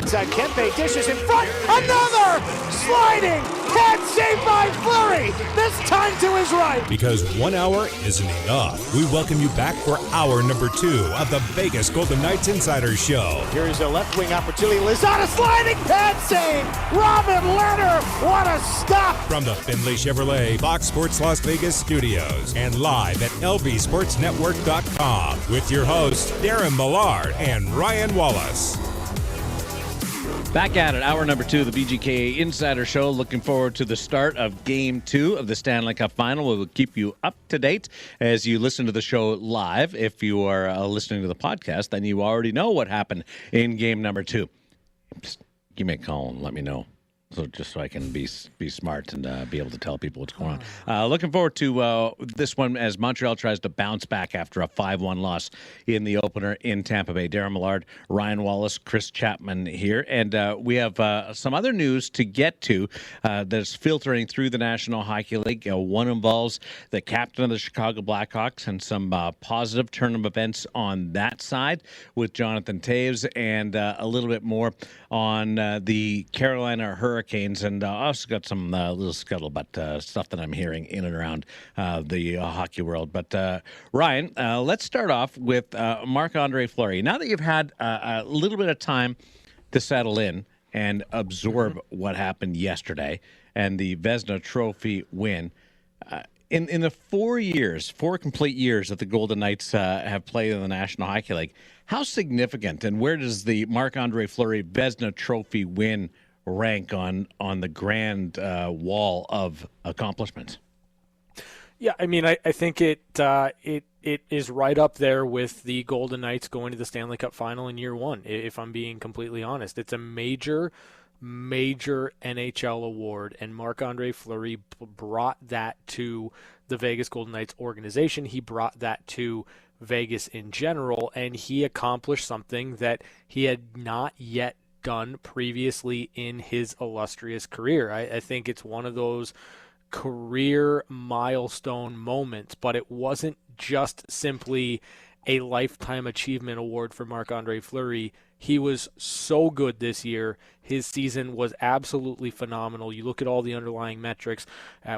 inside. Kempe dishes in front. Another sliding head save by Fleury. This time to his right. Because 1 hour isn't enough. We welcome you back for hour number 2 of the Vegas Golden Knights Insider Show. Here's a left wing opportunity. Lozada sliding pad save. Robin Lehner. What a stop. From the Findlay Chevrolet Fox Sports Las Vegas studios and live at lvsportsnetwork.com with your hosts Darren Millard and Ryan Wallace. Back at it, hour number 2 of the VGK Insider Show. Looking forward to the start of Game 2 of the Stanley Cup Final. We will keep you up to date as you listen to the show live. If you are listening to the podcast, then you already know what happened in Game number 2. Just give me a call and let me know. Just so I can be smart and be able to tell people what's going on. Looking forward to this one as Montreal tries to bounce back after a 5-1 loss in the opener in Tampa Bay. Darren Millard, Ryan Wallace, Chris Chapman here. And we have some other news to get to that's filtering through the National Hockey League. One involves the captain of the Chicago Blackhawks and some positive turn of events on that side with Jonathan Toews, and a little bit more on the Carolina Hurricanes. And I also got some little scuttlebutt stuff that I'm hearing in and around the hockey world. But Ryan, let's start off with Marc-Andre Fleury. Now that you've had a little bit of time to settle in and absorb what happened yesterday and the Vezina Trophy win, in the 4 complete years that the Golden Knights have played in the National Hockey League, how significant and where does the Marc-Andre Fleury Vezina Trophy win rank on the grand wall of accomplishments? Yeah, I mean, I think it is right up there with the Golden Knights going to the Stanley Cup Final in year 1, if I'm being completely honest. It's a major NHL award, and Marc-Andre Fleury brought that to the Vegas Golden Knights organization. He brought that to Vegas in general, and he accomplished something that he had not yet done previously in his illustrious career. I think it's one of those career milestone moments, but it wasn't just simply a lifetime achievement award for Marc-Andre Fleury. He was so good this year. His season was absolutely phenomenal. You look at all the underlying metrics.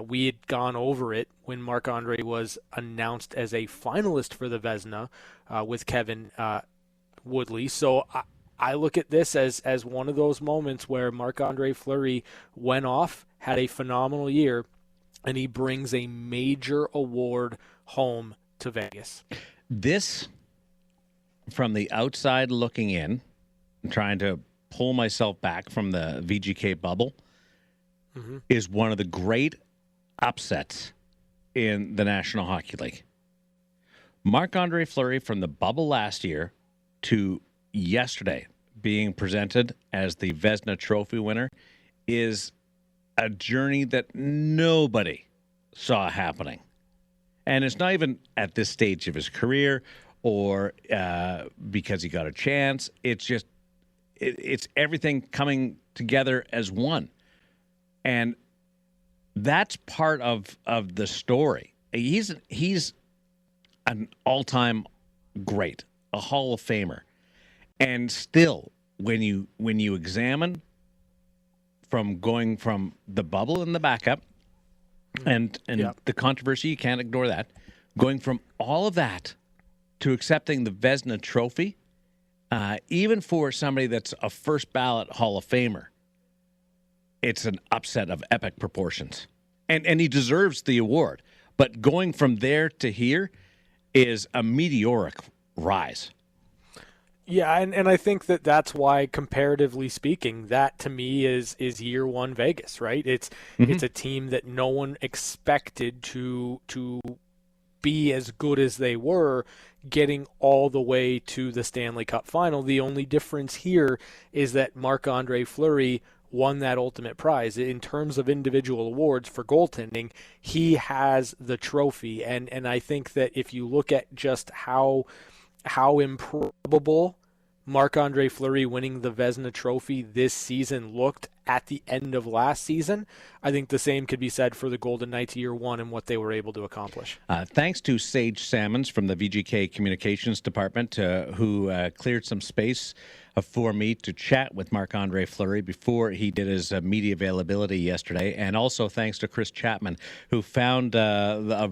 We had gone over it when Marc-Andre was announced as a finalist for the Vezina with Kevin Woodley. So I look at this as one of those moments where Marc-Andre Fleury went off, had a phenomenal year, and he brings a major award home to Vegas. This, from the outside looking in, trying to pull myself back from the VGK bubble, is one of the great upsets in the National Hockey League. Marc-Andre Fleury from the bubble last year to yesterday being presented as the Vezina Trophy winner is a journey that nobody saw happening. And it's not even at this stage of his career or because he got a chance. It's just, it's everything coming together as one. And that's part of the story. He's an all-time great, a Hall of Famer. And still, when you examine from going from the bubble and the backup and the controversy, you can't ignore that, going from all of that to accepting the Vezina Trophy, even for somebody that's a first ballot Hall of Famer, it's an upset of epic proportions. And he deserves the award. But going from there to here is a meteoric rise. Yeah, and I think that's why, comparatively speaking, that to me is year one Vegas, right? It's a team that no one expected to be as good as they were, getting all the way to the Stanley Cup Final. The only difference here is that Marc-Andre Fleury won that ultimate prize. In terms of individual awards for goaltending, he has the trophy. And I think that if you look at just how improbable Marc-Andre Fleury winning the Vezina Trophy this season looked at the end of last season, I think the same could be said for the Golden Knights year one and what they were able to accomplish. Thanks to Sage Salmons from the VGK Communications Department, who cleared some space for me to chat with Marc-Andre Fleury before he did his media availability yesterday. And also thanks to Chris Chapman, who found a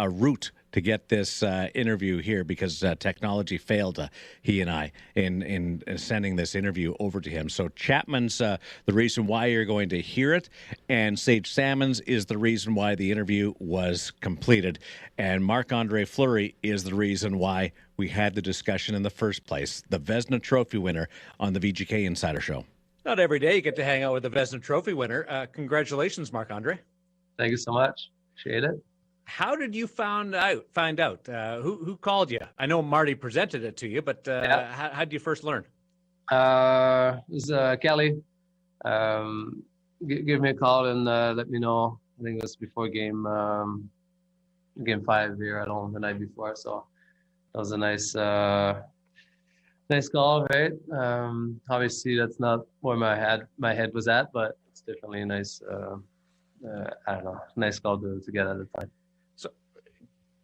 route to get this interview here because technology failed he and I in sending this interview over to him. So Chapman's the reason why you're going to hear it, and Sage Salmons is the reason why the interview was completed, and Marc-Andre Fleury is the reason why we had the discussion in the first place. The Vezina Trophy winner on the VGK Insider Show. Not every day you get to hang out with the Vezina Trophy winner. Congratulations, Marc-Andre. Thank you so much. Appreciate it. How did you find out? Who called you? I know Marty presented it to you, but how did you first learn? It was Kelly. Give me a call and let me know. I think it was before game 5 here at home the night before. So that was a nice call, right? Obviously, that's not where my head was at, but it's definitely a nice, nice call to get at the time.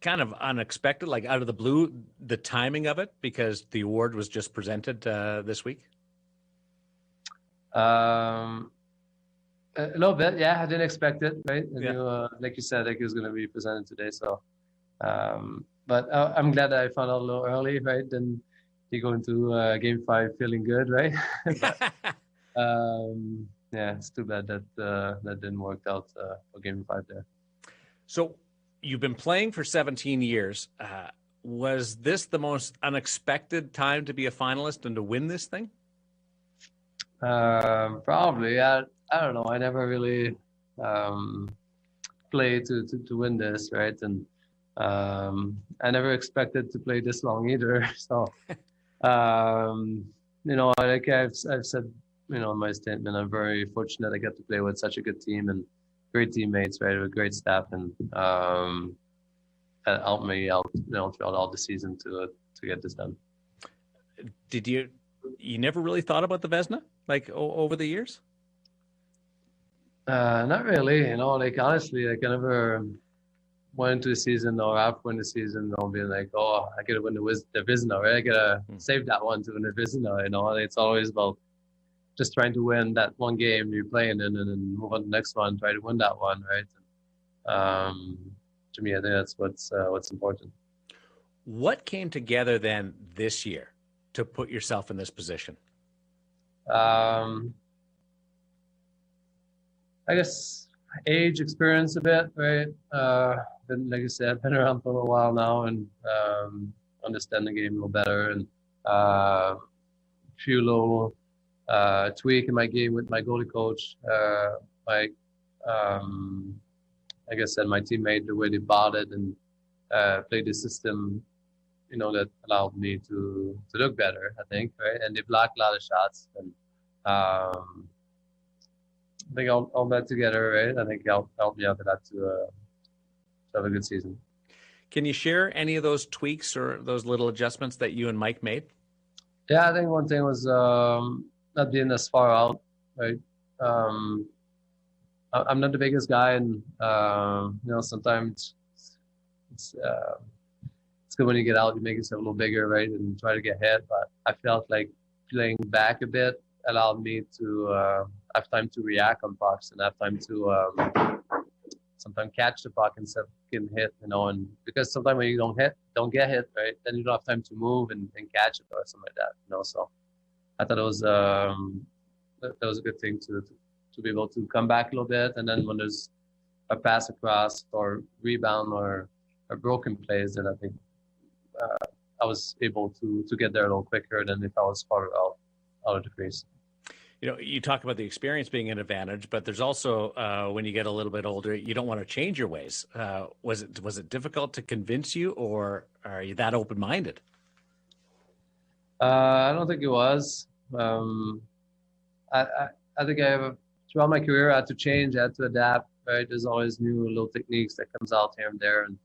Kind of unexpected, like out of the blue, the timing of it, because the award was just presented this week? A little bit, yeah. I didn't expect it, right? I knew, like you said, like it was going to be presented today. So, but I'm glad that I found out a little early, right? Then you go into game 5 feeling good, right? But, yeah, it's too bad that that didn't work out for game 5 there. So, you've been playing for 17 years. Was this the most unexpected time to be a finalist and to win this thing? Probably. I don't know. I never really played to win this, right? And I never expected to play this long either. So, like I've said, in my statement, I'm very fortunate I get to play with such a good team and great teammates, right? With great staff, and that helped me out, throughout all the season to get this done. Did you never really thought about the Vezina, like over the years? Not really, like honestly, like I never went into the season or after the season, being like, oh, I gotta win the Vezina, right? I gotta save that one to win the Vezina, It's always about just trying to win that one game you're playing in, and then move on to the next one, try to win that one, right? To me, I think that's what's important. What came together then this year to put yourself in this position? I guess age, experience a bit, right? Like I said, I've been around for a while now and understand the game a little better, and few little tweak in my game with my goalie coach. Like I said, my teammate, the way they bought it and played the system, that allowed me to look better, I think, right? And they blocked a lot of shots, and I think all that together, right? I think helped me out for that to have a good season. Can you share any of those tweaks or those little adjustments that you and Mike made? Yeah, I think one thing was not being as far out, right? I'm not the biggest guy, and sometimes it's good when you get out, you make yourself a little bigger, right, and try to get hit. But I felt like playing back a bit allowed me to have time to react on pucks and have time to sometimes catch the puck instead of getting hit, and because sometimes when you don't get hit, right, then you don't have time to move and catch it or something like that, So I thought it was that was a good thing to be able to come back a little bit, and then when there's a pass across or rebound or broken plays, then I think I was able to get there a little quicker than if I was farther out of the crease. You talk about the experience being an advantage, but there's also when you get a little bit older, you don't want to change your ways. Was it difficult to convince you, or are you that open-minded? I don't think it was. I think throughout my career, I had to change, I had to adapt, right? There's always new little techniques that comes out here and there. And,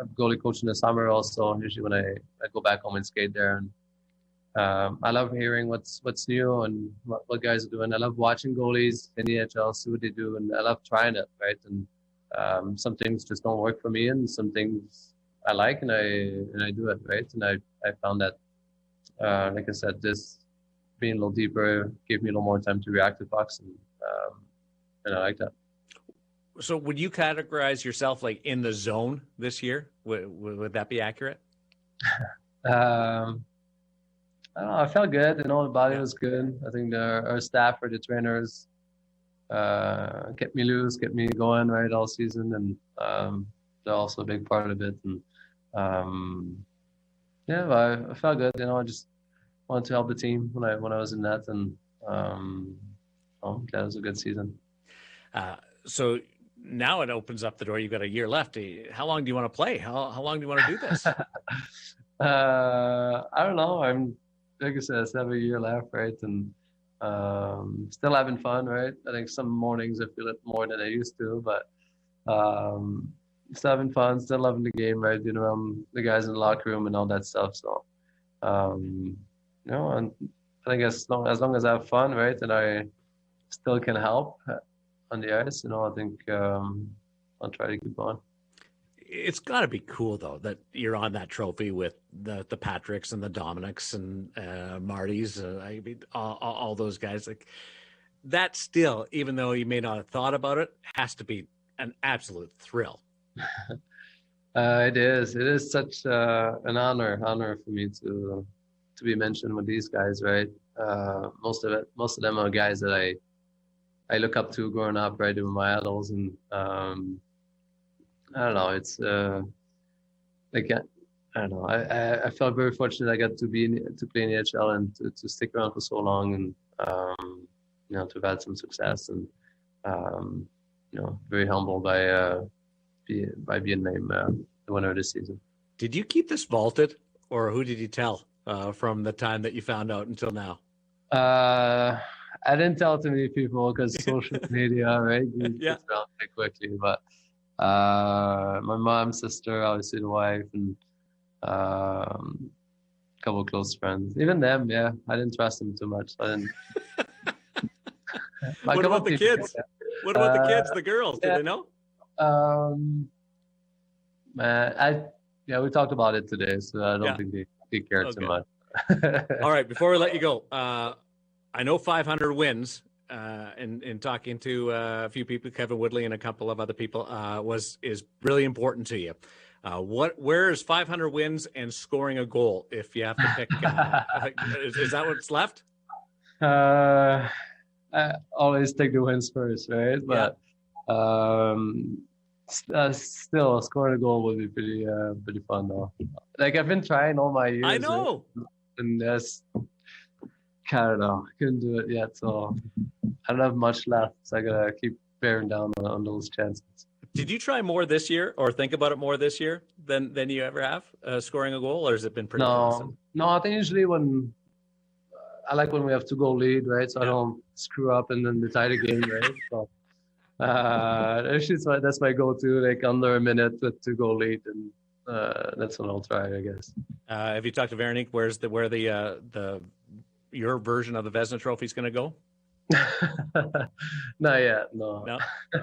I'm goalie coach in the summer also. Usually when I go back home and skate there, and I love hearing what's new and what guys are doing. I love watching goalies in the NHL, see what they do, and I love trying it, right? And some things just don't work for me, and some things I like, and I do it, right? And I found that, like I said, this being a little deeper gave me a little more time to react to pucks, and I like that. So would you categorize yourself like in the zone this year? Would that be accurate? I don't know. I felt good. The body was good. I think our staff or the trainers kept me loose, kept me going right all season, and they're also a big part of it. And I felt good. I just wanted to help the team when I was in that, and that was a good season. So now it opens up the door. You've got a year left. How long do you want to play? How long do you want to do this? I don't know. Like I said, I still have a year left, right? And still having fun, right? I think some mornings I feel it more than I used to, but still having fun, still loving the game, right? Being around the guys in the locker room and all that stuff. So, and I think as long as I have fun, right, and I still can help on the ice, I think I'll try to keep on. It's got to be cool though that you're on that trophy with the Patricks and the Dominics and Martys. I mean, all those guys. Like that still, even though you may not have thought about it, has to be an absolute thrill. It is. It is such an honor for me to be mentioned with these guys, right? Most of them are guys that I look up to growing up, right? They were my idols, and I don't know. It's like I don't know. I felt very fortunate I got to play in the NHL and to stick around for so long, and to have had some success, and very humbled by being named the winner of this season. Did you keep this vaulted, or who did you tell from the time that you found out until now? I didn't tell too many people because social media, right? Yeah. Gets around pretty quickly, but my mom, sister, obviously the wife, and a couple of close friends. Even them, yeah. I didn't trust them too much. So I didn't. What about the kids? Yeah. What about the kids, the girls? Do they know? We talked about it today, so I don't think they care too much. All right, before we let you go, I know 500 wins. In talking to a few people, Kevin Woodley and a couple of other people, is really important to you. Where is 500 wins and scoring a goal? If you have to pick, is that what's left? I always take the wins first, right? But still, scoring a goal would be pretty fun though. Like I've been trying all my years. I know. Right? And that's Canada. I couldn't do it yet, so I don't have much left. So I gotta keep bearing down on those chances. Did you try more this year, or think about it more this year than you ever have scoring a goal, or has it been pretty constant? No, I think usually when we have to go lead, right? So I don't screw up and then they tie the game, right? So actually, that's my go-to, like under a minute to go lead, and that's what I'll try, I guess. Have you talked to Veronique? Where your version of the Vezina Trophy is going to go? Not yet, no. No?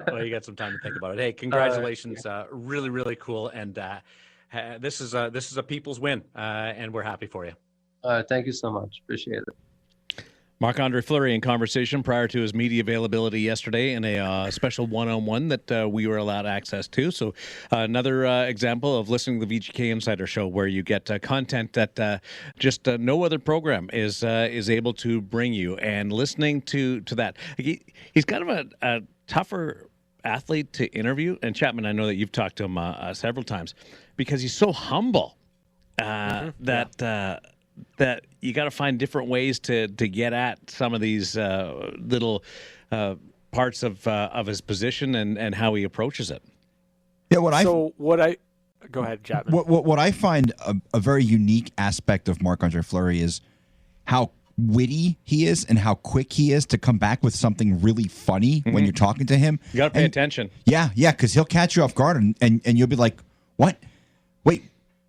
Well, you got some time to think about it. Hey, congratulations. Really, really cool. And this is a people's win, and we're happy for you. Thank you so much. Appreciate it. Marc-Andre Fleury in conversation prior to his media availability yesterday in a special one-on-one that we were allowed access to. So another example of listening to the VGK Insider Show, where you get content that just no other program is able to bring you. And listening to that, he's kind of a tougher athlete to interview. And Chapman, I know that you've talked to him several times, because he's so humble that you got to find different ways to get at some of these little parts of his position and how he approaches it. Yeah, go ahead, Chapman. What I find a very unique aspect of Marc-Andre Fleury is how witty he is and how quick he is to come back with something really funny when you're talking to him. You got to pay attention. Yeah, because he'll catch you off guard and you'll be like, what? wait,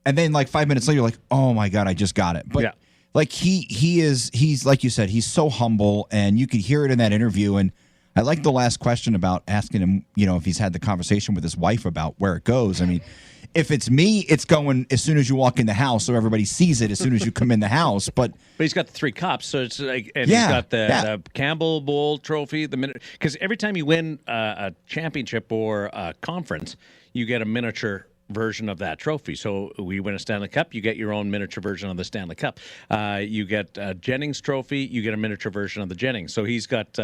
and then like 5 minutes later, you're like, oh my God, I just got it. But like he's like you said, he's so humble, and you could hear it in that interview. And I like the last question about asking him, if he's had the conversation with his wife about where it goes. I mean, if it's me, it's going as soon as you walk in the house, so everybody sees it as soon as you come in the house. But he's got the 3 cups, so it's like, and he's got the Campbell Bowl trophy. Because every time you win a championship or a conference, you get a miniature version of that trophy. So we win a Stanley Cup, you get your own miniature version of the Stanley Cup. You get a Jennings trophy, you get a miniature version of the Jennings. So he's got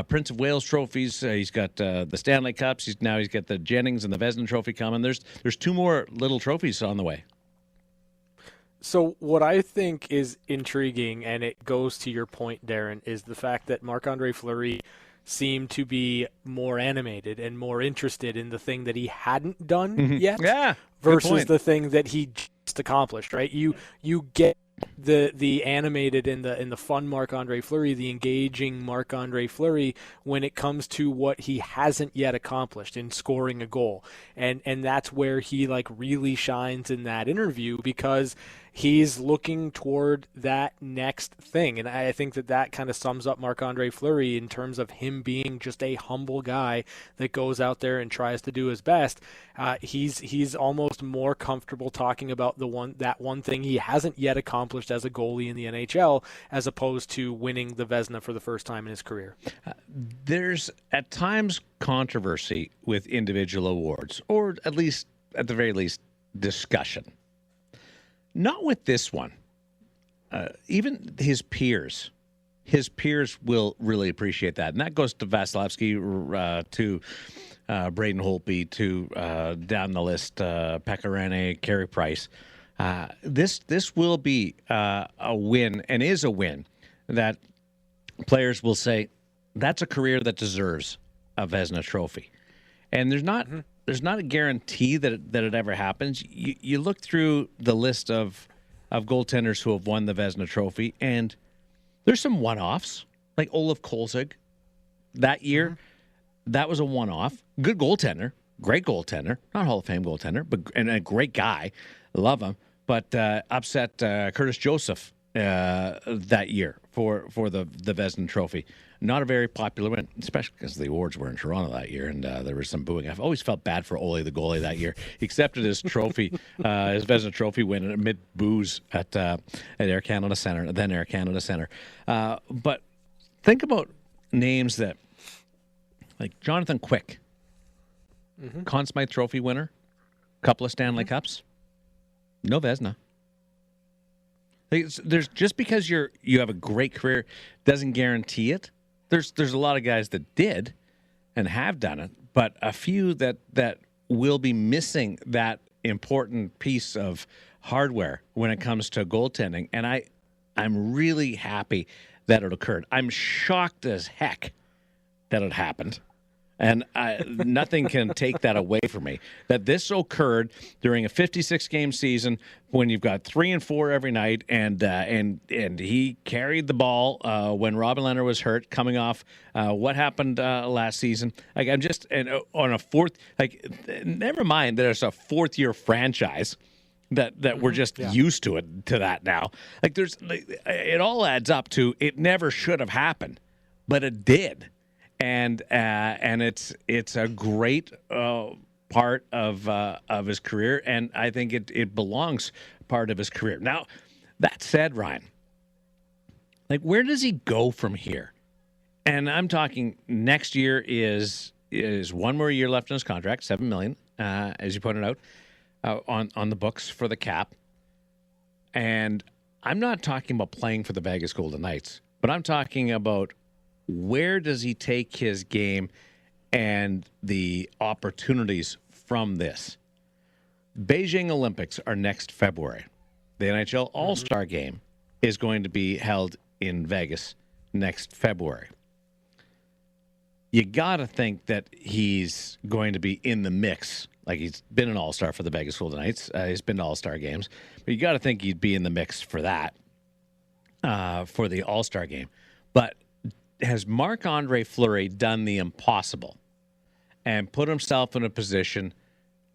Prince of Wales trophies, he's got the Stanley Cups, he's got the Jennings and the Vezina trophy coming. There's 2 more little trophies on the way. So what I think is intriguing, and it goes to your point, Darren, is the fact that Marc-Andre Fleury seemed to be more animated and more interested in the thing that he hadn't done yet versus the thing that he just accomplished, right? You get the animated and the fun Marc-Andre Fleury, the engaging Marc-Andre Fleury when it comes to what he hasn't yet accomplished in scoring a goal. And that's where he like really shines in that interview, because he's looking toward that next thing. And I think that kind of sums up Marc-Andre Fleury in terms of him being just a humble guy that goes out there and tries to do his best. He's almost more comfortable talking about that one thing he hasn't yet accomplished as a goalie in the NHL, as opposed to winning the Vezina for the first time in his career. There's at times controversy with individual awards, or at the very least, discussion. Not with this one. Even his peers will really appreciate that. And that goes to Vasilevsky, to Braden Holtby, to down the list, Pekka Rinne, Carey Price. This will be a win, and is a win, that players will say, that's a career that deserves a Vezina trophy. And there's not a guarantee that it ever happens. You look through the list of goaltenders who have won the Vezina trophy, and there's some one-offs, like Olaf Kolzig that year. That was a one-off. Good goaltender, great goaltender, not Hall of Fame goaltender, and a great guy. Love him. But upset Curtis Joseph that year for the Vezina trophy. Not a very popular win, especially because the awards were in Toronto that year, and there was some booing. I've always felt bad for Ole, the goalie, that year. He accepted his trophy, his Vezina trophy win amid boos at Air Canada Centre, then Air Canada Centre. But think about names that, like Jonathan Quick, Conn Smythe Trophy winner, couple of Stanley Cups, no Vezina. There's just because you have a great career doesn't guarantee it. There's a lot of guys that did and have done it, but a few that will be missing that important piece of hardware when it comes to goaltending. And I'm really happy that it occurred. I'm shocked as heck that it happened. And nothing can take that away from me. That this occurred during a 56-game season when you've got 3 and 4 every night, and he carried the ball when Robin Lehner was hurt, coming off what happened last season. Like on a fourth, never mind that it's a 4th-year franchise. That we're just used to that now. It all adds up to it never should have happened, but it did. And it's a great part of his career, and I think it belongs part of his career. Now, that said, Ryan, where does he go from here? And I'm talking next year is one more year left in his contract, $7 million, as you pointed out, on the books for the cap. And I'm not talking about playing for the Vegas Golden Knights, but I'm talking about, where does he take his game and the opportunities from this? Beijing Olympics are next February. The NHL All-Star Game is going to be held in Vegas next February. You got to think that he's going to be in the mix. Like, he's been an All-Star for the Vegas Golden Knights. He's been to All-Star games. But you got to think he'd be in the mix for that, for the All-Star Game. But has Marc-Andre Fleury done the impossible and put himself in a position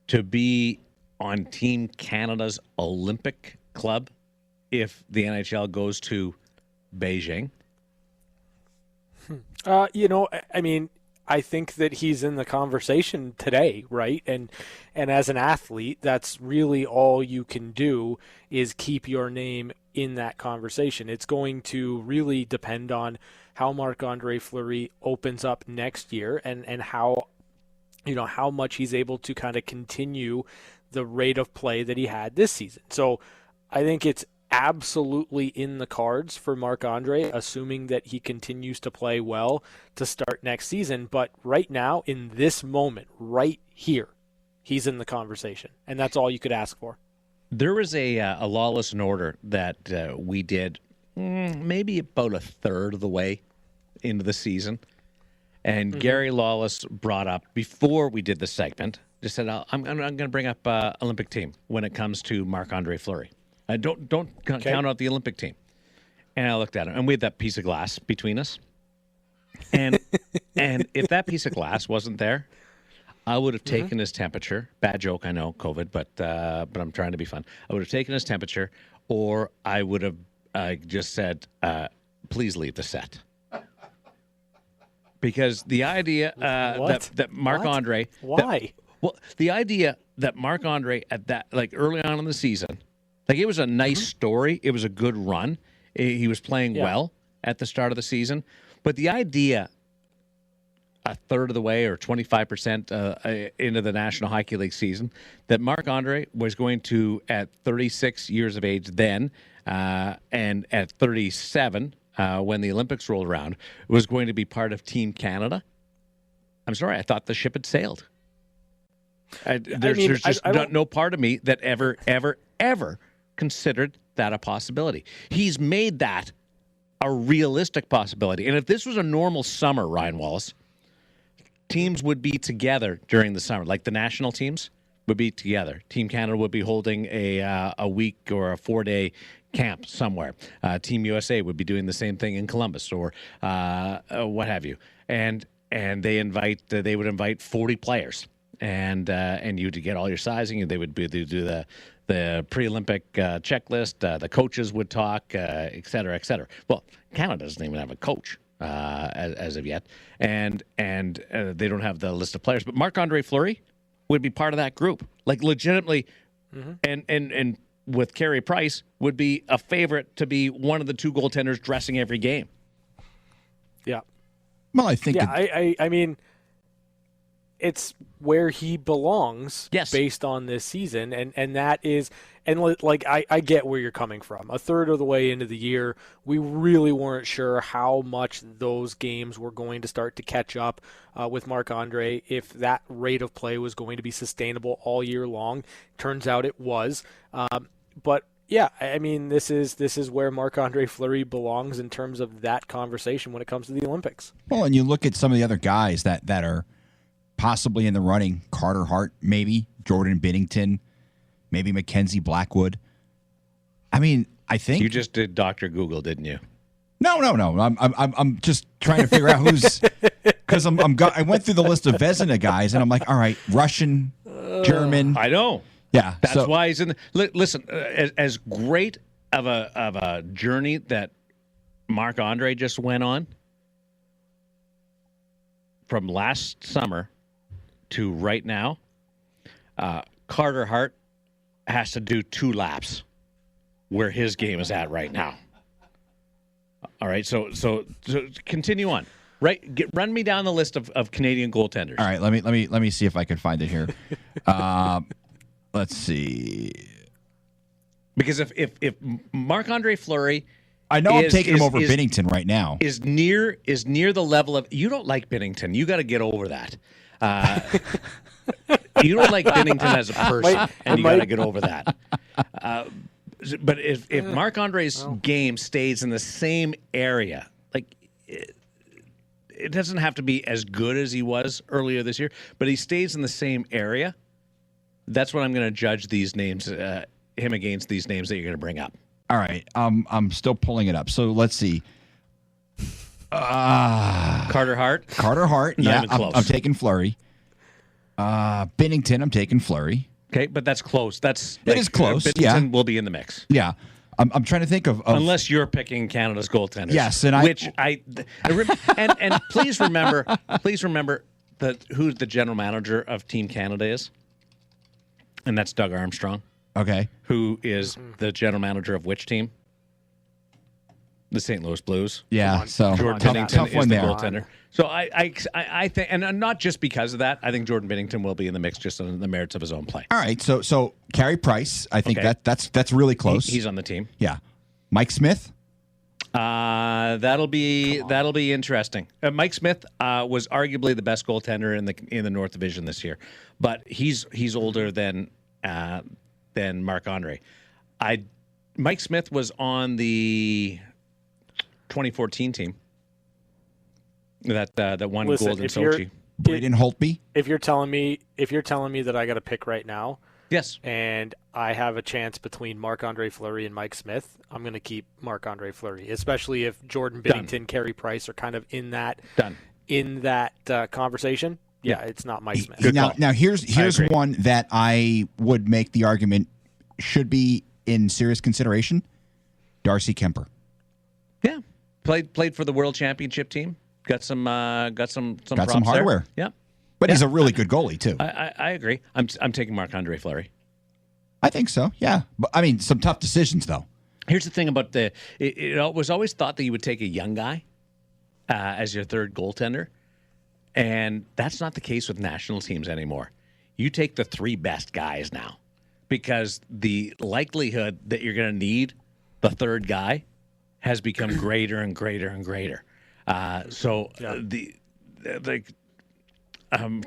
to be on Team Canada's Olympic club if the NHL goes to Beijing? I mean, I think that he's in the conversation today, right? And as an athlete, that's really all you can do is keep your name in that conversation. It's going to really depend on how Marc-Andre Fleury opens up next year and how much he's able to kind of continue the rate of play that he had this season. So I think it's absolutely in the cards for Marc-Andre, assuming that he continues to play well to start next season. But right now, in this moment, right here, he's in the conversation. And that's all you could ask for. There was a lawless order that we did maybe about a third of the way into the season. And Gary Lawless brought up, before we did the segment, just said, I'm going to bring up Olympic team when it comes to Marc-Andre Fleury. Don't count out the Olympic team. And I looked at him, and we had that piece of glass between us. And if that piece of glass wasn't there, I would have taken his temperature. Bad joke, I know, COVID, but I'm trying to be fun. I would have taken his temperature, or I would have just said, please leave the set. Because the idea that Marc-Andre... Why? The idea that Marc-Andre at that, like early on in the season, like it was a nice story. It was a good run. He was playing well at the start of the season. But the idea a third of the way or 25% into the National Hockey League season that Marc-Andre was going to, at 36 years of age then, and at 37 when the Olympics rolled around, was going to be part of Team Canada. I'm sorry, I thought the ship had sailed. There's just no part of me that ever considered that a possibility. He's made that a realistic possibility. And if this was a normal summer, Ryan Wallace, teams would be together during the summer. Like the national teams would be together. Team Canada would be holding a week or a 4-day camp somewhere. Team USA would be doing the same thing in Columbus or what have you. And they would invite 40 players. And you to get all your sizing, they would do the pre-Olympic checklist. The coaches would talk, et cetera, et cetera. Well, Canada doesn't even have a coach as of yet, and they don't have the list of players. But Marc-Andre Fleury would be part of that group, like legitimately, and with Carey Price would be a favorite to be one of the two goaltenders dressing every game. Yeah. Well, I think. Yeah, I mean, it's where he belongs based on this season. And that is, and like, I get where you're coming from. A third of the way into the year, we really weren't sure how much those games were going to start to catch up with Marc-Andre, if that rate of play was going to be sustainable all year long. Turns out it was. But yeah, I mean, this is where Marc-Andre Fleury belongs in terms of that conversation when it comes to the Olympics. Well, and you look at some of the other guys that are possibly in the running. Carter Hart, maybe Jordan Binnington, maybe Mackenzie Blackwood. I mean, I think you just did Dr. Google, didn't you? No. I'm just trying to figure out who's, because I went through the list of Vezina guys and I'm like, all right, Russian, German. I know. Yeah, that's why he's in. Listen, as great of a journey that Marc-Andre just went on from last summer to right now, Carter Hart has to do 2 laps where his game is at right now. All right, so continue on. Right, run me down the list of Canadian goaltenders. All right, let me see if I can find it here. Let's see. Because if Marc-Andre Fleury, I know I'm taking him over Binnington right now, is near the level of, you don't like Binnington. You got to get over that. You don't like Binnington as a person, and you got to get over that. But if Marc-Andre's game stays in the same area, like it doesn't have to be as good as he was earlier this year, but he stays in the same area. That's what I'm going to judge these names, him against these names that you're going to bring up. All right, I'm still pulling it up. So let's see. Carter Hart. Yeah, I'm taking Fleury. Binnington, I'm taking Fleury. Okay, but that's close. It is close, Binnington will be in the mix. Yeah. I'm trying to think of unless you're picking Canada's goaltenders. Yes, and please remember who the general manager of Team Canada is, and that's Doug Armstrong. Okay, who is the general manager of which team? The St. Louis Blues. Yeah, so Jordan Binnington is the goaltender. So I think, and not just because of that, I think Jordan Binnington will be in the mix just on the merits of his own play. All right, so Carey Price, I think that's really close. He's on the team. Yeah, Mike Smith. That'll be interesting. Mike Smith was arguably the best goaltender in the North Division this year, but he's older than Marc-Andre. Mike Smith was on the 2014 team that won gold in Sochi. Braden Holtby. If you're telling me that I got to pick right now, yes, and I have a chance between Marc-Andre Fleury and Mike Smith, I'm going to keep Marc-Andre Fleury, especially if Jordan Binnington, Carey Price are kind of in that conversation. Yeah, it's not Mike Smith. Now here's one that I would make the argument should be in serious consideration. Darcy Kemper. Yeah, played for the World Championship team. Got some hardware. There. Yeah, but he's a really good goalie too. I agree. I'm taking Marc-Andre Fleury. I think so. Yeah, but I mean, some tough decisions though. Here's the thing about it was always thought that you would take a young guy as your third goaltender, and that's not the case with national teams anymore. You take the three best guys now, because the likelihood that you're going to need the third guy has become greater and greater and greater.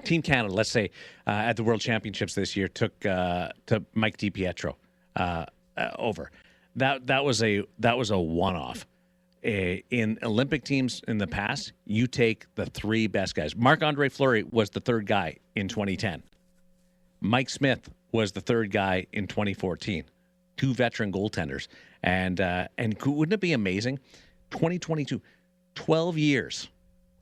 Team Canada, let's say, at the World Championships this year, took Mike DiPietro over. That was a one-off. In Olympic teams in the past, you take the three best guys. Marc-Andre Fleury was the third guy in 2010. Mike Smith was the third guy in 2014. Two veteran goaltenders, and wouldn't it be amazing? 2022. 12 years.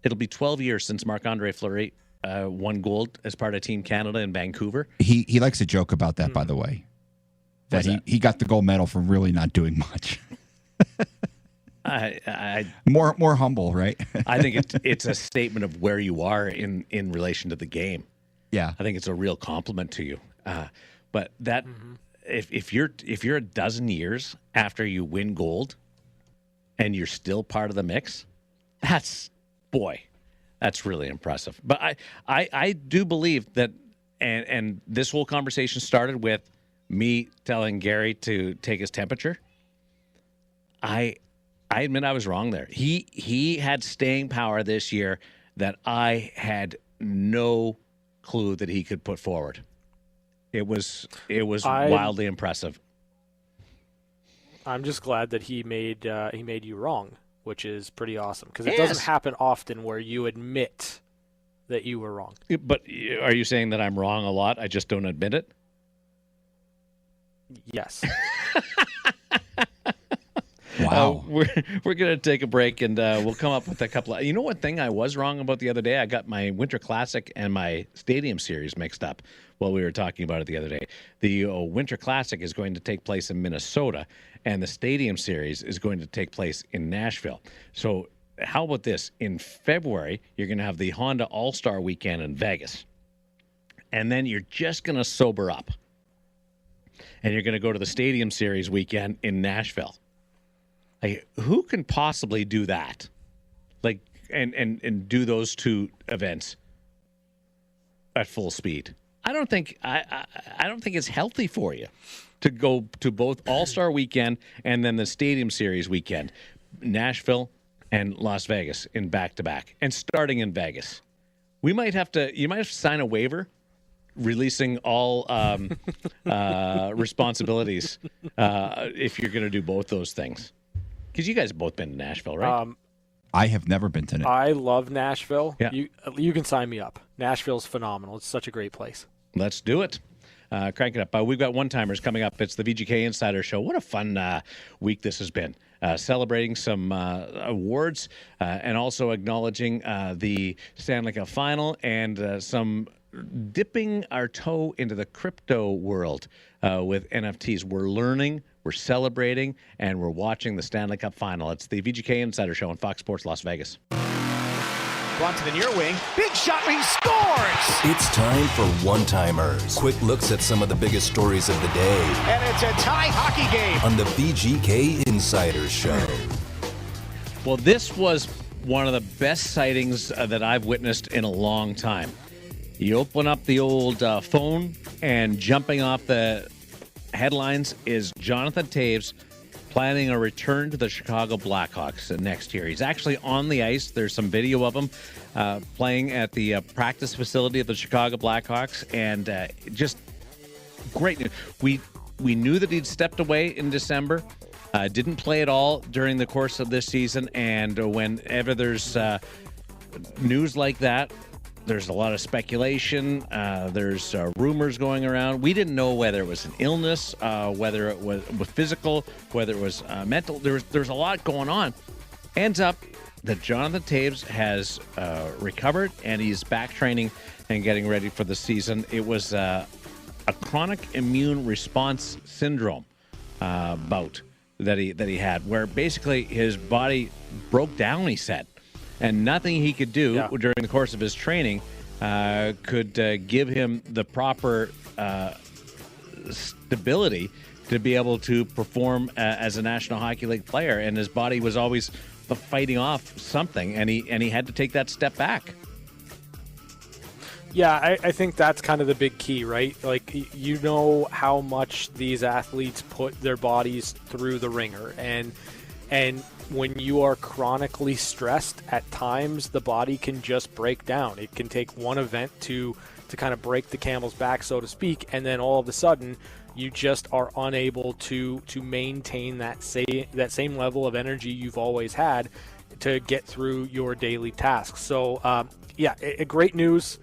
It'll be 12 years since Marc-Andre Fleury won gold as part of Team Canada in Vancouver. He likes to joke about that, by the way. That he got the gold medal for really not doing much. More humble, right? I think it's a statement of where you are in relation to the game. Yeah, I think it's a real compliment to you. But that if you're a dozen years after you win gold and you're still part of the mix, that's really impressive. But I do believe that, and this whole conversation started with me telling Gary to take his temperature. I admit I was wrong there. He had staying power this year that I had no clue that he could put forward. It was wildly impressive. I'm just glad that he made you wrong, which is pretty awesome, because it doesn't happen often where you admit that you were wrong. But are you saying that I'm wrong a lot? I just don't admit it? Yes. Wow. We're going to take a break, and we'll come up with a couple of... You know what thing I was wrong about the other day? I got my Winter Classic and my Stadium Series mixed up while we were talking about it the other day. The Winter Classic is going to take place in Minnesota, and the Stadium Series is going to take place in Nashville. So how about this? In February, you're going to have the Honda All-Star Weekend in Vegas, and then you're just going to sober up, and you're going to go to the Stadium Series weekend in Nashville. Like, who can possibly do that? Like, and do those two events at full speed? I don't think it's healthy for you to go to both All-Star Weekend and then the Stadium Series weekend, Nashville and Las Vegas in back-to-back, and starting in Vegas. You might have to sign a waiver releasing all responsibilities if you're going to do both those things. Because you guys have both been to Nashville, right? I have never been to Nashville. I love Nashville. Yeah. You can sign me up. Nashville's phenomenal. It's such a great place. Let's do it. Crank it up. We've got one-timers coming up. It's the VGK Insider Show. What a fun week this has been. Celebrating some awards and also acknowledging the Stanley Cup Final and some dipping our toe into the crypto world with NFTs. We're learning, we're celebrating, and we're watching the Stanley Cup Final. It's the VGK Insider Show on Fox Sports Las Vegas. Brought to the near wing. Big shot. He scores! It's time for one-timers. Quick looks at some of the biggest stories of the day. And it's a tie hockey game. On the VGK Insider Show. Well, this was one of the best sightings that I've witnessed in a long time. You open up the old phone, and jumping off the headlines is Jonathan Toews planning a return to the Chicago Blackhawks next year. He's actually on the ice. There's some video of him playing at the practice facility of the Chicago Blackhawks, and just great news. We knew that he'd stepped away in December, didn't play at all during the course of this season, and whenever there's news like that, there's a lot of speculation. There's rumors going around. We didn't know whether it was an illness, whether it was physical, whether it was mental. There's a lot going on. Ends up that Jonathan Toews has recovered, and he's back training and getting ready for the season. It was a chronic immune response syndrome bout that he had, where basically his body broke down, he said. And nothing he could do during the course of his training could give him the proper stability to be able to perform as a National Hockey League player. And his body was always fighting off something, and he had to take that step back. Yeah, I think that's kind of the big key, right? Like, you know how much these athletes put their bodies through the ringer, and when you are chronically stressed, at times the body can just break down. It can take one event to kind of break the camel's back, so to speak, and then all of a sudden you just are unable to maintain that same level of energy you've always had to get through your daily tasks. So, great news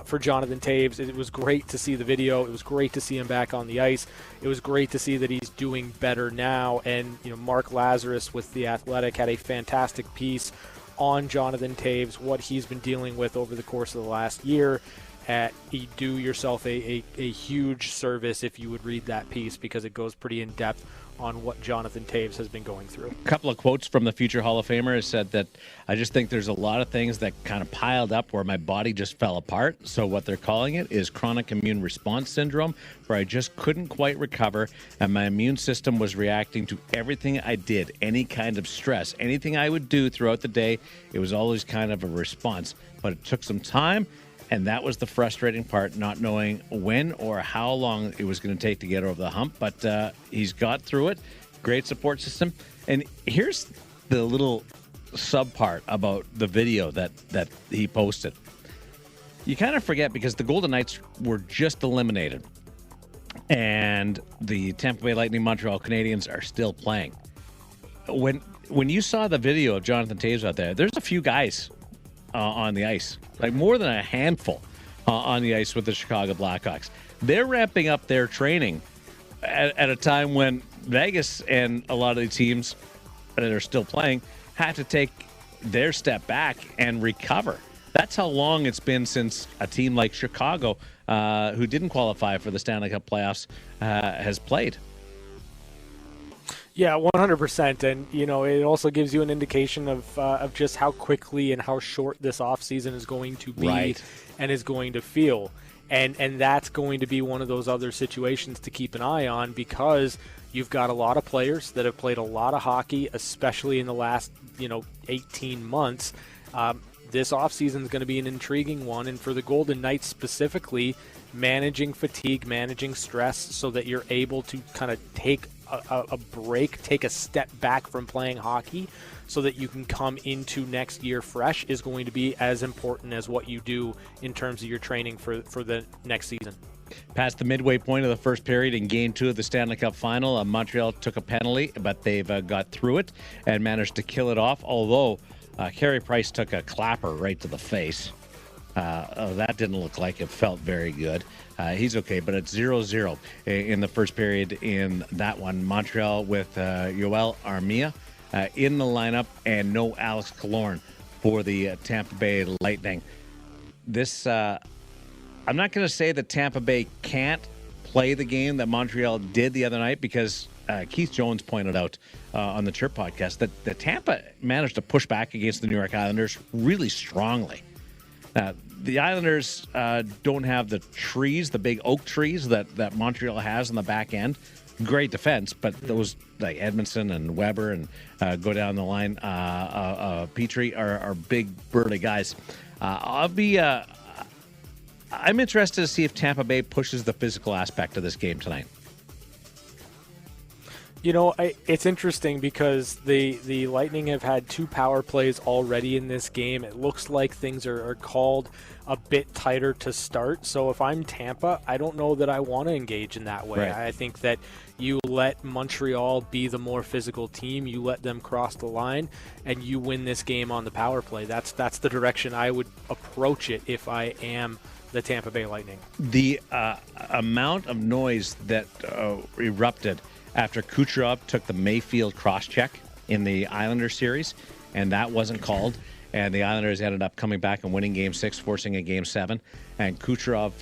for Jonathan Toews. It was great to see the video. It was great to see him back on the ice. It was great to see that he's doing better now. And, Mark Lazarus with The Athletic had a fantastic piece on Jonathan Toews, what he's been dealing with over the course of the last year. You do yourself a huge service if you would read that piece, because it goes pretty in depth on what Jonathan Toews has been going through. A couple of quotes from the future Hall of Famer has said that I just think there's a lot of things that kind of piled up where my body just fell apart. So what they're calling it is chronic immune response syndrome, where I just couldn't quite recover, and my immune system was reacting to everything I did, any kind of stress, anything I would do throughout the day. It was always kind of a response, but it took some time. And that was the frustrating part, not knowing when or how long it was going to take to get over the hump. But he's got through it. Great support system. And here's the little sub part about the video that he posted. You kind of forget, because the Golden Knights were just eliminated, and the Tampa Bay Lightning Montreal Canadiens are still playing. When you saw the video of Jonathan Toews out there, there's a few guys on the ice, like more than a handful on the ice with the Chicago Blackhawks. They're ramping up their training at a time when Vegas and a lot of the teams that are still playing had to take their step back and recover. That's how long it's been since a team like Chicago, who didn't qualify for the Stanley Cup playoffs, has played. Yeah, 100%. And, it also gives you an indication of just how quickly and how short this offseason is going to be and is going to feel. And that's going to be one of those other situations to keep an eye on, because you've got a lot of players that have played a lot of hockey, especially in the last, 18 months. This offseason is going to be an intriguing one. And for the Golden Knights specifically, managing fatigue, managing stress so that you're able to kind of take a break, take a step back from playing hockey so that you can come into next year fresh is going to be as important as what you do in terms of your training for the next season. Past the midway point of the first period in Game 2 of the Stanley Cup Final, Montreal took a penalty, but they've got through it and managed to kill it off, although Carey Price took a clapper right to the face. That didn't look like it felt very good. He's okay, but it's 0-0 in the first period in that one. Montreal with Yoel Armia in the lineup, and no Alex Killorn for the Tampa Bay Lightning. This I'm not going to say that Tampa Bay can't play the game that Montreal did the other night because Keith Jones pointed out on the Chirp podcast that Tampa managed to push back against the New York Islanders really strongly. The Islanders don't have the trees, the big oak trees that Montreal has on the back end. Great defense, but those like Edmondson and Weber and go down the line, Petrie are big burly guys. I'm interested to see if Tampa Bay pushes the physical aspect of this game tonight. You know, it's interesting because the Lightning have had 2 power plays already in this game. It looks like things are called a bit tighter to start. So if I'm Tampa, I don't know that I want to engage in that way. Right. I think that you let Montreal be the more physical team. You let them cross the line, and you win this game on the power play. That's the direction I would approach it if I am the Tampa Bay Lightning. The amount of noise that erupted after Kucherov took the Mayfield cross-check in the Islanders series, and that wasn't called, and the Islanders ended up coming back and winning Game 6, forcing a Game 7, and Kucherov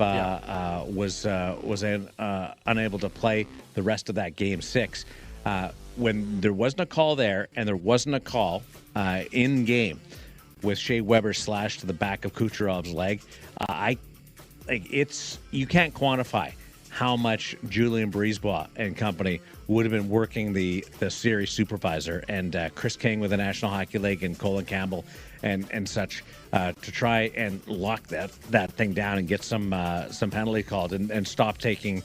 was unable to play the rest of that Game 6. When there wasn't a call there, and there wasn't a call in game with Shea Weber slashed to the back of Kucherov's leg, you can't quantify how much Julien Brisebois and company would have been working the series supervisor and Chris King with the National Hockey League and Colin Campbell and such to try and lock that thing down and get some penalty called and stop taking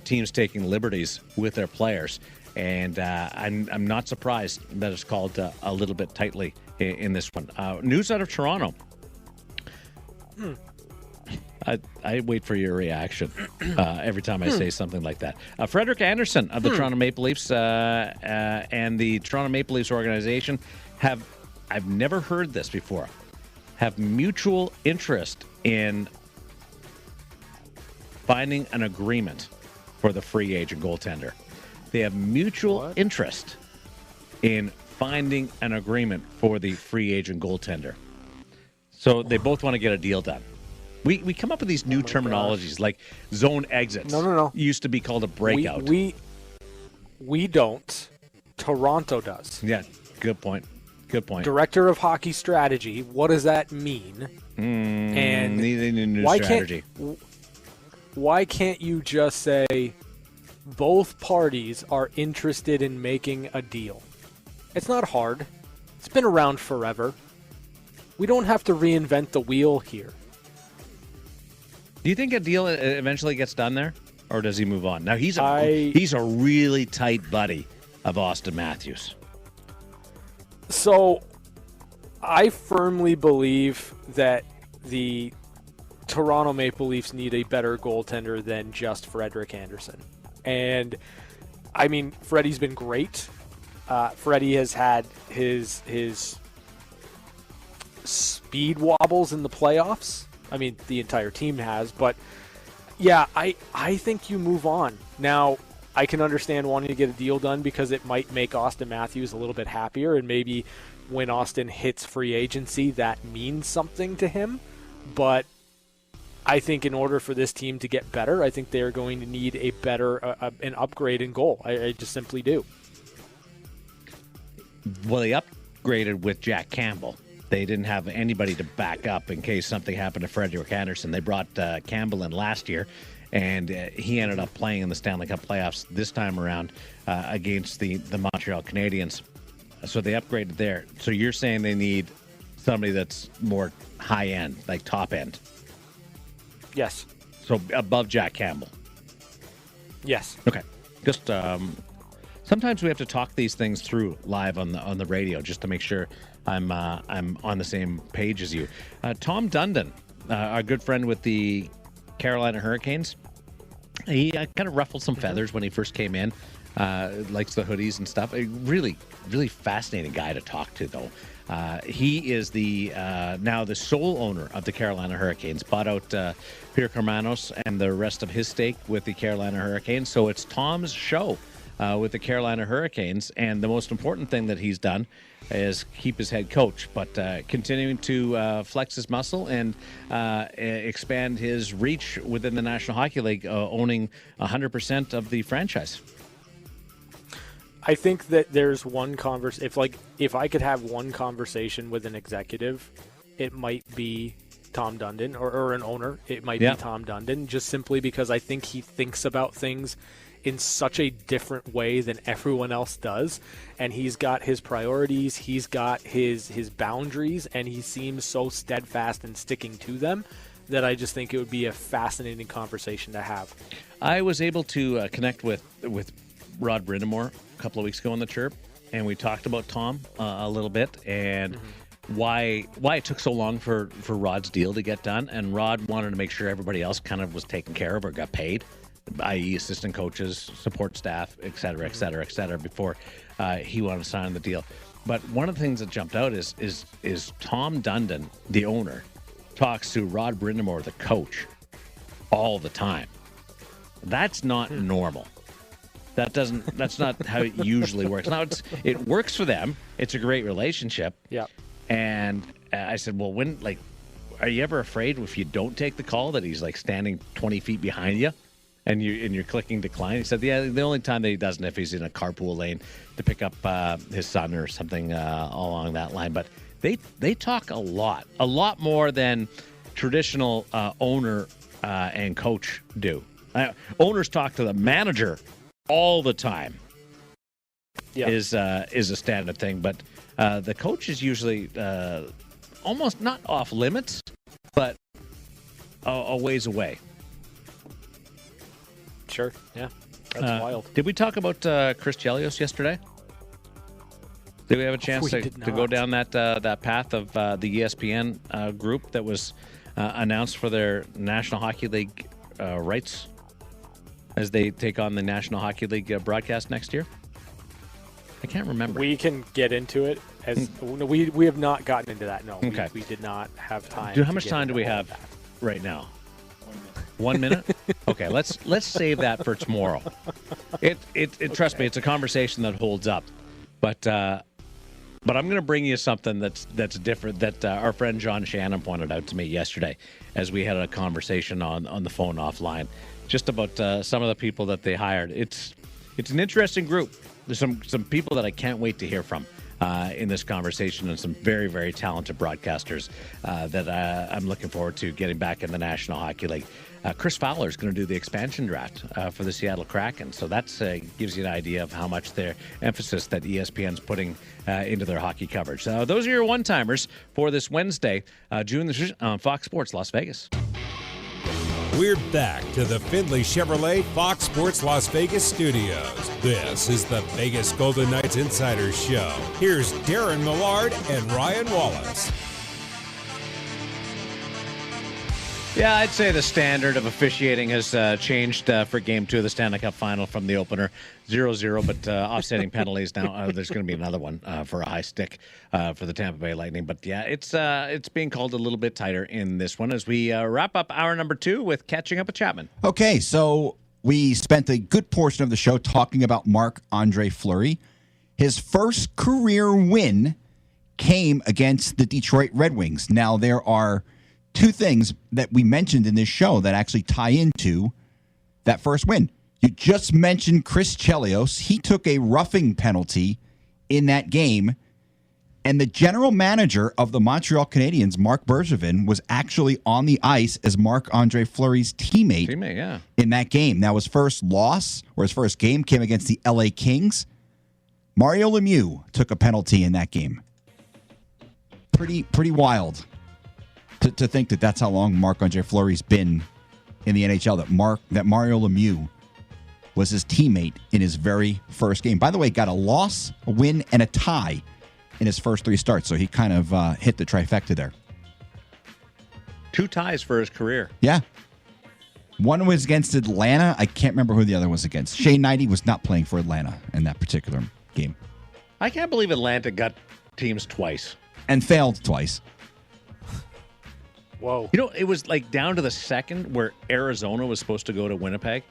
teams taking liberties with their players. And I'm not surprised that it's called a little bit tightly in this one. News out of Toronto. I wait for your reaction every time I say something like that. Frederik Andersen of the Toronto Maple Leafs and the Toronto Maple Leafs organization I've never heard this before, have mutual interest in finding an agreement for the free agent goaltender. They have mutual interest in finding an agreement for the free agent goaltender. So they both want to get a deal done. We come up with these new terminologies like zone exits. No. Used to be called a breakout. We don't. Toronto does. Yeah, good point. Good point. Director of Hockey Strategy. What does that mean? And need a new why strategy. Why can't you just say both parties are interested in making a deal? It's not hard. It's been around forever. We don't have to reinvent the wheel here. Do you think a deal eventually gets done there, or does he move on? Now he's a really tight buddy of Austin Matthews. So, I firmly believe that the Toronto Maple Leafs need a better goaltender than just Frederik Andersen. And, I mean, Freddie's been great. Freddie has had his speed wobbles in the playoffs. I mean, the entire team has. But, yeah, I think you move on. Now, I can understand wanting to get a deal done because it might make Austin Matthews a little bit happier, and maybe when Austin hits free agency, that means something to him. But I think in order for this team to get better, I think they're going to need a better, an upgrade in goal. I just simply do. Well, they upgraded with Jack Campbell. They didn't have anybody to back up in case something happened to Frederik Andersen. They brought Campbell in last year, and he ended up playing in the Stanley Cup playoffs this time around against the Montreal Canadiens. So they upgraded there. So you're saying they need somebody that's more high-end, like top-end? Yes. So above Jack Campbell? Yes. Okay. Just sometimes we have to talk these things through live on the radio just to make sure I'm on the same page as you. Tom Dundon, our good friend with the Carolina Hurricanes, he kind of ruffled some feathers when he first came in. Likes the hoodies and stuff. A really, really fascinating guy to talk to, though. He is the now the sole owner of the Carolina Hurricanes. Bought out Pierre Carmanos and the rest of his stake with the Carolina Hurricanes. So it's Tom's show with the Carolina Hurricanes. And the most important thing that he's done is keep his head coach, but continuing to flex his muscle and expand his reach within the National Hockey League, owning 100% of the franchise. I think that there's one if I could have one conversation with an executive, it might be Tom Dundon, or an owner. It might be Tom Dundon, just simply because I think he thinks about things in such a different way than everyone else does, and he's got his priorities, he's got his boundaries, and he seems so steadfast in sticking to them that I just think it would be a fascinating conversation to have. I was able to connect with Rod Brindamore a couple of weeks ago on the Chirp, and we talked about Tom a little bit, and why it took so long for Rod's deal to get done. And Rod wanted to make sure everybody else kind of was taken care of or got paid, i.e. assistant coaches, support staff, et cetera, before he wanted to sign the deal. But one of the things that jumped out is Tom Dundon, the owner, talks to Rod Brindamore, the coach, all the time. That's not normal. That's not how it usually works. Now it works for them. It's a great relationship. Yeah. And I said, well, are you ever afraid if you don't take the call that he's like standing 20 feet behind you and you're clicking decline? He said, yeah, the only time that he doesn't if he's in a carpool lane to pick up his son or something along that line. But they talk a lot more than traditional owner and coach do. Owners talk to the manager all the time. Is a standard thing, but the coach is usually almost not off limits, but a ways away. Sure, yeah, that's wild. Did we talk about Chris Chelios yesterday? Did we have a chance to go down that path of the ESPN group that was announced for their National Hockey League rights as they take on the National Hockey League broadcast next year? I can't remember. We can get into it. We have not gotten into that. No, okay. we did not have time. Dude, how much time do we have right now? 1 minute. Okay, let's save that for tomorrow. Trust me, it's a conversation that holds up. But I'm going to bring you something that's different that our friend John Shannon pointed out to me yesterday as we had a conversation on the phone offline, just about some of the people that they hired. It's an interesting group. There's some people that I can't wait to hear from in this conversation, and some very, very talented broadcasters that I'm looking forward to getting back in the National Hockey League. Chris Fowler is going to do the expansion draft for the Seattle Kraken, so that gives you an idea of how much their emphasis that ESPN's putting into their hockey coverage. Those are your one-timers for this Wednesday, June on Fox Sports Las Vegas. We're back to the Findlay Chevrolet Fox Sports Las Vegas studios. This is the Vegas Golden Knights Insider Show. Here's Darren Millard and Ryan Wallace. Yeah, I'd say the standard of officiating has changed for Game 2 of the Stanley Cup Final from the opener, 0-0, but offsetting penalties now. There's going to be another one for a high stick for the Tampa Bay Lightning. But yeah, it's being called a little bit tighter in this one as we wrap up hour number 2 with Catching Up with Chapman. Okay, so we spent a good portion of the show talking about Marc-Andre Fleury. His first career win came against the Detroit Red Wings. Now, there are two things that we mentioned in this show that actually tie into that first win. You just mentioned Chris Chelios. He took a roughing penalty in that game, and the general manager of the Montreal Canadiens, Marc Bergevin, was actually on the ice as Marc-Andre Fleury's teammate in that game. Now, his first loss, or his first game, came against the LA Kings. Mario Lemieux took a penalty in that game. Pretty wild. To think that that's how long Marc-Andre Fleury's been in the NHL, that Mario Lemieux was his teammate in his very first game. By the way, got a loss, a win, and a tie in his first 3 starts, so he kind of hit the trifecta there. 2 ties for his career. Yeah. One was against Atlanta. I can't remember who the other was against. Shane Knighty was not playing for Atlanta in that particular game. I can't believe Atlanta got teams twice. And failed twice. Whoa. You know, it was like down to the second where Arizona was supposed to go to Winnipeg.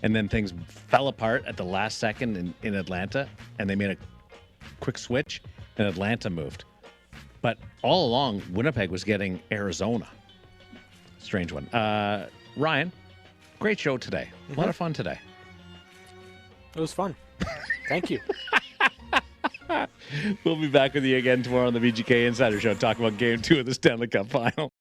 and then things fell apart at the last second in Atlanta, and they made a quick switch, and Atlanta moved. But all along, Winnipeg was getting Arizona. Strange one. Ryan, great show today. A lot of fun today. It was fun. Thank you. We'll be back with you again tomorrow on the VGK Insider Show, talking about Game 2 of the Stanley Cup Final.